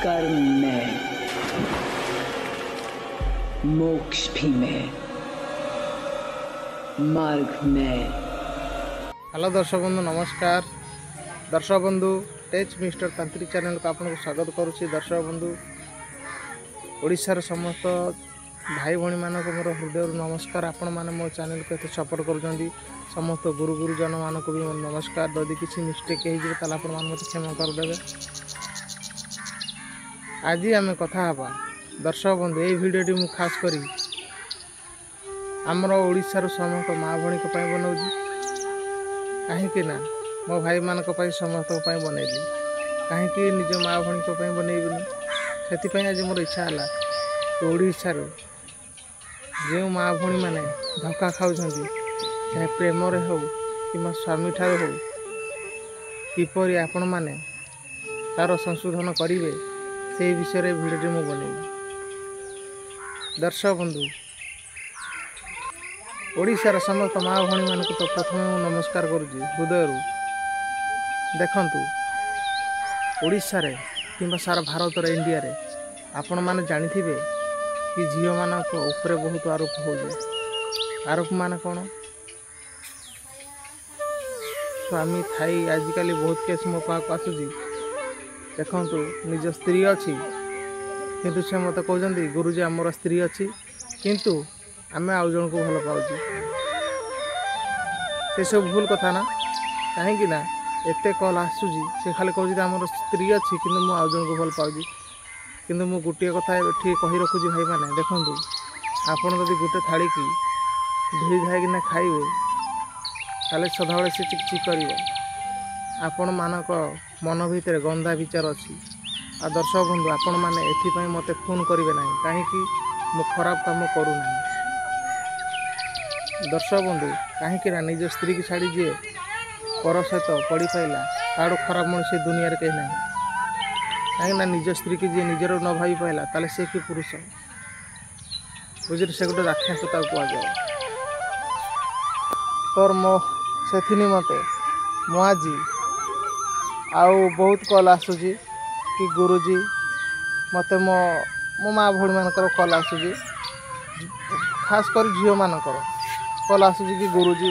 कर्म में, मोक्ष भी में, मार्ग में। हेलो दर्शक बंधु नमस्कार। दर्शक बंधु टेच मिस्टर तांत्रिक चैनल को आपको स्वागत करुच्ची। दर्शक बंधु ओडिशार समस्त भाई भौणी मानक मोर हृदय नमस्कार। आपण मैंने मो चैनल को एत सपोर्ट कर समस्त गुरुजन मान को भी नमस्कार। जदि किसी मिस्टेक हो मत क्षमा करदे। आज आम कथा हाँ दर्शक बंधु ये भिडियोटी मु खास करी आमर ओडिशार समस्त माँ भौणी बनाऊँ कहीं मो भाई मान समस्त बनैली कहीं निज माँ भौणी बनैबनी से आज मोर इच्छा है तो ओडिशार जो माँ भौणी मैंने धक्का खाऊँ चाहे प्रेम हो कि स्वामी ठार हो किपरि आपण मैंने तार संशोधन करेंगे से विषय भिडियोटी मु बनैली। दर्शक बंधु ओडिशार समस्त माँ भौणी मान तो प्रथम नमस्कार करुच्ची हृदय। देखंतु ओडिशा रे किंबा सारा भारत रे इंडिया रे आपण माने जानिथिबे कि झियो मानक ऊपर बहुत आरोप होउछ। आरोप मान कौन स्वामी थाई आजिकल बहुत केस मो पाक आसुची। देखंतु निज स्त्री अच्छी किंतु से मत कहते गुरुजी आमर स्त्री अच्छी किंतु आमे आउ जन को भल पाऊँ से सब भूल कथा ना। कहीं ना एत कल आसूँ से खाली कहूँ आमर स्त्री अच्छी कि आउ जन को भल पाऊँ किंतु मु गोटे कथा ठीक कही रखुची भाई मैंने देखंतु आपड़ जदि गोटे थाली की धोई धाइकिना खाइबे ताले सदाबले से चिकचिक कर आपण मानक मन भितर गंदा विचार अच्छी। आ दर्शक बंधु आपण मैंने एथपाई मत फोन करेंगे ना कहीं मु खराब काम करूना। दर्शक बंधु कहीं निज स्त्री की छाड़ी जी पर सहित पड़ी पाइला ताड़ू खराब मनुष्य दुनिया रे कहीं ना कहीं निज स्त्री की जी निजर न भाई पाइला ताले से कि पुरुष बुझे से गोटे राक्षसता कहुए। तोर मो से निमते मु आज आउ बहुत कल आसूची कि गुरुजी मत मो मो माँ भौणी मानकर कल आसूची खास कर झील मानकर कल आसूची कि गुरुजी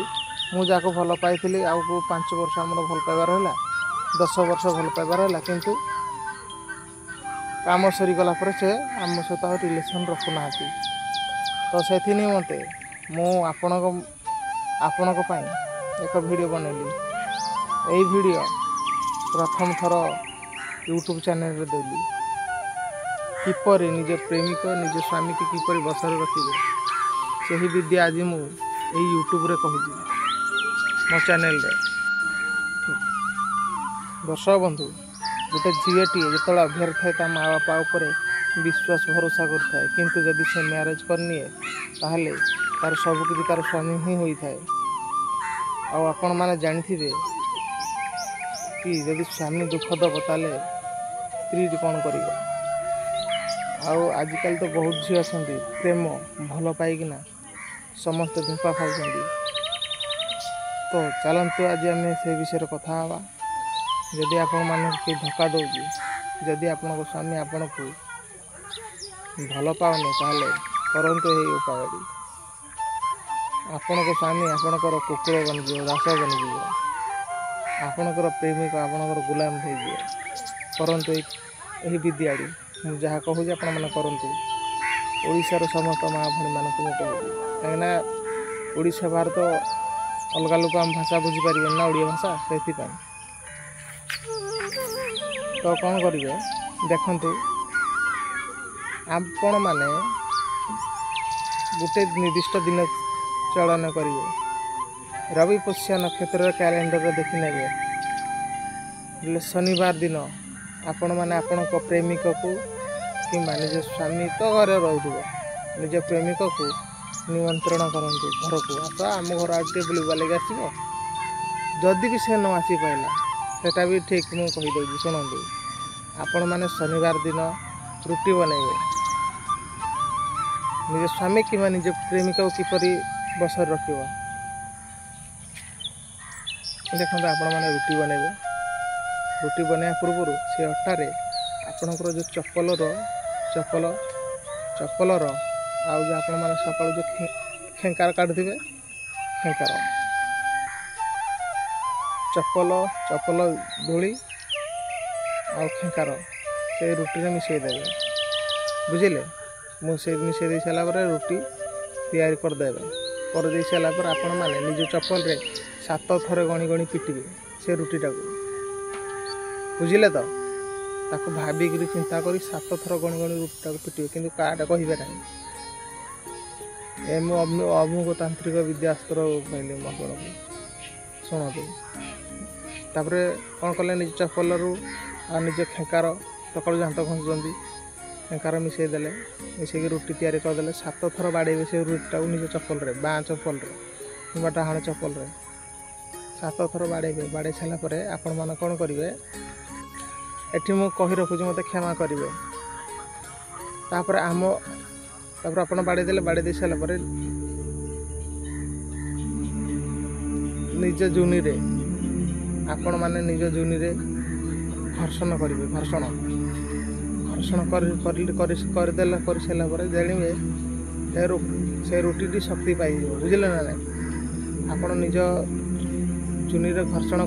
मु जाको भल पाई आउ 5 वर्ष आमर भल पाइबार है 10 वर्ष भल पाइबार है किंतु काम सरीगला से आम सहित रिलेसन रखुना। तो से निमते मु आपण एक वीडियो बनैली। यही वीडियो प्रथम थर यूट्यूब चैनल रे देली किपरि निज प्रेमिक निज स्वामी की किपरि बसर रखिबे सही विद्या आज मु यही यूट्यूब रे कहूँ मो चैनल रे। दर्शक बंधु गोटे झीटी जो अभ्यार थाए माँ बापा उपर विश्वास भरोसा कर किंतु जदि से मैरेज करनी ताहले तार सबकि तार स्वामी ही होता है। आपण मैंने जानी कि जदि स्वामी दुख दब ताले स्त्री कौन कर। आजिकल तो बहुत झी अच्छा प्रेम भल पाइकिना समस्त धोखा खाऊँ। तो चलतु आज आम से विषय कथा हाँ। जदि आपण मानक धोखा दौर जदि आपण स्वामी आपण को भल पाओनी ताहले करंतु यही उपायटी आपण स्वामी आपणकर कुकुर बनीज दास बनीज आपणकर प्रेमिक आपणकर गुलाम हो करंतु यही विद्याटी मुझे जहाँ कहूँ आपण मैंने करंतु। ओडिशार समस्त माँ भौणी मानक कहूँ कहीं ओडिशा बाहर तो अलग लोक आम भाषा बुझीपारे ना ओडिया भाषा से तो कौन करेंगे देखंतु आपण माने गोटे निर्दिष्ट दिन चलन करेंगे रवि पुष्य नक्षत्र कैलेंडर देखी ने शनिवार दिन आपण मैंने आपण प्रेमिक को कि निज स्वामी तो घर रोक निज प्रेमिक को निमंत्रण करंतु घर को आस आम घर आगे बुलवा लगे आसो जदि भी से न आसी पाला सेटा भी ठीक मुझे कहीदे शुणु आपण मैंने शनिवार दिन रुटी बनइबे निज स्वामी कि निज प्रेमिक को किपरि बसर रखिबो देखो आपण मैंने रुटी बनइबे रुटी बनवा पूर्व से अटारे ଆପଣଙ୍କର ଯେଉଁ ଚପଲର ଆଉ ଯେଉଁ ଆପଣମାନେ ସକାଳୁ ଯେଉଁ ଖେଙ୍କାର କାଢ଼ୁଥିବେ ଖେଙ୍କାର ଚପଲ ଧୂଳି ଆଉ ଖେଙ୍କାର ସେଇ ରୁଟିରେ ମିଶାଇ ଦେବେ, ବୁଝିଲେ। ମୁଁ ସେ ମିଶାଇ ଦେଇ ସାରିଲା ପରେ ରୁଟି ତିଆରି କରିଦେଇ ସାରିଲା ପରେ ଆପଣମାନେ ନିଜ ଚପଲରେ 7 ଥର ଗଣି ଗଣି ପିଟିବେ ସେ ରୁଟିଟାକୁ, ବୁଝିଲେ ତ। ତାକୁ ଭାବିକିରି ଚିନ୍ତା କରି 7 ଥର ଗଣି ଗଣି ରୁଟିଟାକୁ ପିଟିବେ, କିନ୍ତୁ କାହାଟା କହିବେ ନାହିଁ। ମୁଁ ଅମୁକ ତାନ୍ତ୍ରିକ ବିଦ୍ୟାସ୍ତ୍ର କହିଲି ମୁଁ ଆପଣଙ୍କୁ, ଶୁଣନ୍ତୁ। ତାପରେ କ'ଣ କଲେ, ନିଜ ଚପଲରୁ ଆଉ ନିଜ ଖେଙ୍କାର ସକାଳୁ ଦାନ୍ତ ଘଷୁଛନ୍ତି, ଖେଙ୍କାର ମିଶାଇ ଦେଲେ, ମିଶାଇକି ରୁଟି ତିଆରି କରିଦେଲେ। 7 ଥର ବାଡ଼େଇବେ ସେ ରୁଟିଟାକୁ ନିଜ ଚପଲରେ, ବାଁ ଚପଲରେ କିମ୍ବା ଡାହାଣ ଚପଲରେ 7 ଥର ବାଡ଼େଇବେ। ବାଡ଼େଇ ସାରିଲା ପରେ ଆପଣମାନେ କ'ଣ କରିବେ, ଏଠି ମୁଁ କହି ରଖୁଛି, ମୋତେ କ୍ଷମା କରିବେ। ତାପରେ ଆପଣ ବାଡ଼େଇ ଦେଇ ସାରିଲା ପରେ ନିଜ ଜୁନିରେ ଘର୍ଷଣ କରିବେ। ଘର୍ଷଣ କରି ସାରିଲା ପରେ ଜାଣିବେ ସେ ରୁଟିଟି ଶକ୍ତି ପାଇଯିବ, ବୁଝିଲେ ନା ନାହିଁ। ଆପଣ ନିଜ ଚୁନିରେ ଘର୍ଷଣ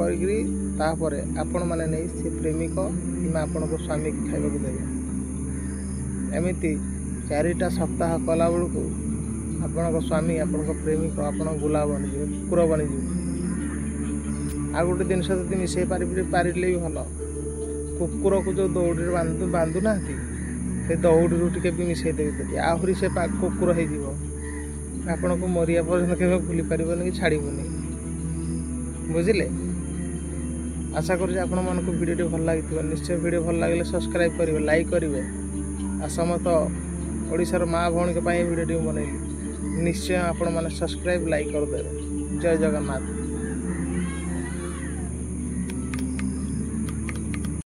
କରିକିରି ତାପରେ ଆପଣମାନେ ନେଇ ସେ ପ୍ରେମିକ କିମ୍ବା ଆପଣଙ୍କ ସ୍ୱାମୀକି ଖାଇବାକୁ ଦେବେ। ଏମିତି 4ଟା ସପ୍ତାହ କଲା ବେଳକୁ ଆପଣଙ୍କ ସ୍ୱାମୀ, ଆପଣଙ୍କ ପ୍ରେମିକ, ଆପଣଙ୍କ ଗୁଲାମ ବନିଯିବେ, କୁକୁର ବନିଯିବେ। ଆଉ ଗୋଟେ ଜିନିଷ ଯଦି ମିଶାଇ ପାରିଲେ ବି ଭଲ, କୁକୁରକୁ ଯେଉଁ ଦଉଡ଼ିରେ ବାନ୍ଧୁନାହାନ୍ତି, ସେ ଦଉଡ଼ିରୁ ଟିକେ ବି ମିଶାଇ ଦେବେ, ଯଦି ଆହୁରି ସେ କୁକୁର ହେଇଯିବ। ଆପଣଙ୍କୁ ମରିବା ପର୍ଯ୍ୟନ୍ତ କେବେ ଭୁଲି ପାରିବନି କି ଛାଡ଼ିବନି, ବୁଝିଲେ। ଆଶା କରୁଛି ଆପଣମାନଙ୍କୁ ଭିଡ଼ିଓଟି ଭଲ ଲାଗିଥିବ। ନିଶ୍ଚୟ ଭିଡ଼ିଓ ଭଲ ଲାଗିଲେ ସବସ୍କ୍ରାଇବ୍ କରିବେ, ଲାଇକ୍ କରିବେ। ଆଉ ସମସ୍ତ ଓଡ଼ିଶାର ମା ଭଉଣୀଙ୍କ ପାଇଁ ଭିଡ଼ିଓଟି ବନେଇଲି। ନିଶ୍ଚୟ ଆପଣମାନେ ସବସ୍କ୍ରାଇବ୍ ଲାଇକ୍ କରିଦେବେ। ଜୟ ଜଗନ୍ନାଥ।